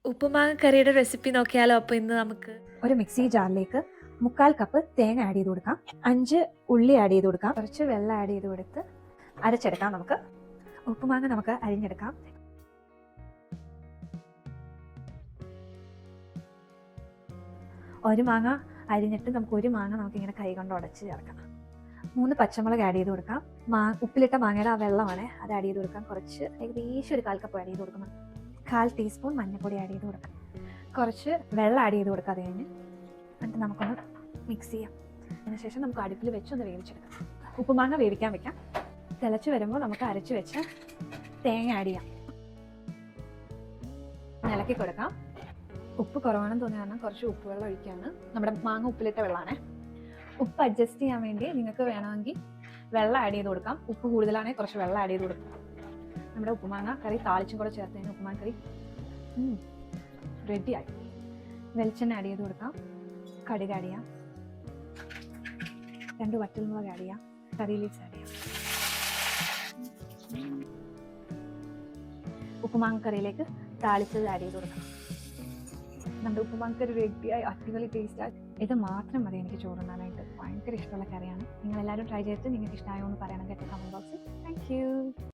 ഉപ്പുമാങ്ങ കറിയുടെ റെസിപ്പി നോക്കിയാലോ? അപ്പോൾ ഇന്ന് നമുക്ക് ഒരു മിക്സി ജാറിലേക്ക് 1/4 കപ്പ് തേങ്ങ ആഡ് ചെയ്ത് കൊടുക്കാം. 5 ഉള്ളി ആഡ് ചെയ്ത് കൊടുക്കാം. കുറച്ച് വെള്ളം ആഡ് ചെയ്ത് കൊടുത്ത് അരച്ചെടുക്കാം. നമുക്ക് ഉപ്പുമാങ്ങ നമുക്ക് അരിഞ്ഞെടുക്കാം. ഒരു മാങ്ങ അരിഞ്ഞിട്ട് ഒരു മാങ്ങ നമുക്കിങ്ങനെ കൈ കൊണ്ട് ഉടച്ച് ചേർക്കാം. 3 പച്ചമുളക് ആഡ് ചെയ്ത് കൊടുക്കാം. ഉപ്പിലിട്ട മാങ്ങയുടെ ആ വെള്ളമാണ് അത് ആഡ് ചെയ്ത് കൊടുക്കാം. കുറച്ച് ഏകദേശം ഒരു 1/4 കപ്പ് ആഡ് ചെയ്ത് കൊടുക്കണം. 1/4 ടീസ്പൂൺ മഞ്ഞൾപ്പൊടി ആഡ് ചെയ്ത് കൊടുക്കാം. കുറച്ച് വെള്ളം ആഡ് ചെയ്ത് കൊടുക്കാം. അത് കഴിഞ്ഞ് എന്നിട്ട് നമുക്കൊന്ന് മിക്സ് ചെയ്യാം. അതിനുശേഷം നമുക്ക് അടുപ്പിൽ വെച്ചൊന്ന് വേവിച്ചെടുക്കാം. ഉപ്പുമാങ്ങ വേവിക്കാൻ വെക്കാം. തിളച്ച് വരുമ്പോൾ നമുക്ക് അരച്ച് വെച്ച് തേങ്ങ ആഡ് ചെയ്യാം. ഇളക്കി കൊടുക്കാം. ഉപ്പ് കുറവാണെന്ന് തോന്നിയ കാരണം കുറച്ച് ഉപ്പ് വെള്ളം ഒഴിക്കുകയാണ്. നമ്മുടെ മാങ്ങ ഉപ്പിലിട്ട വെള്ളമാണ്. ഉപ്പ് അഡ്ജസ്റ്റ് ചെയ്യാൻ വേണ്ടി നിങ്ങൾക്ക് വേണമെങ്കിൽ വെള്ളം ആഡ് ചെയ്ത് കൊടുക്കാം. ഉപ്പ് കൂടുതലാണെങ്കിൽ കുറച്ച് വെള്ളം ആഡ് ചെയ്ത് കൊടുക്കാം. നമ്മുടെ ഉപ്പുമാങ്ങ കറി താളിച്ചും കൂടെ ചേർത്ത് കഴിഞ്ഞാൽ ഉപ്പുമാങ്ങ കറി റെഡിയായി. വെളിച്ചെണ്ണ ആഡ് ചെയ്ത് കൊടുക്കാം. കടുക് ആഡ് ചെയ്യാം. 2 വറ്റൽമുളക് ആഡ് ചെയ്യാം. കറി ലീവ്സ് ആഡ് ചെയ്യാം. ഉപ്പുമാങ്ങ കറിയിലേക്ക് താളിച്ചത് ആഡ് ചെയ്ത് കൊടുക്കണം. നമ്മുടെ ഉപ്പുമാങ്ങ കറി റെഡിയായി. അടിപൊളി ടേസ്റ്റായി. ഇത് മാത്രം മതി എനിക്ക് ചോറുണ്ണാനായിട്ട്. ഭയങ്കര ഇഷ്ടമുള്ള കറിയാണ്. നിങ്ങളെല്ലാവരും ട്രൈ ചെയ്തിട്ട് നിങ്ങൾക്ക് ഇഷ്ടമായോ എന്ന് പറയണം കേട്ടോ കമൻറ്റ് ബോക്സിൽ. Thank you.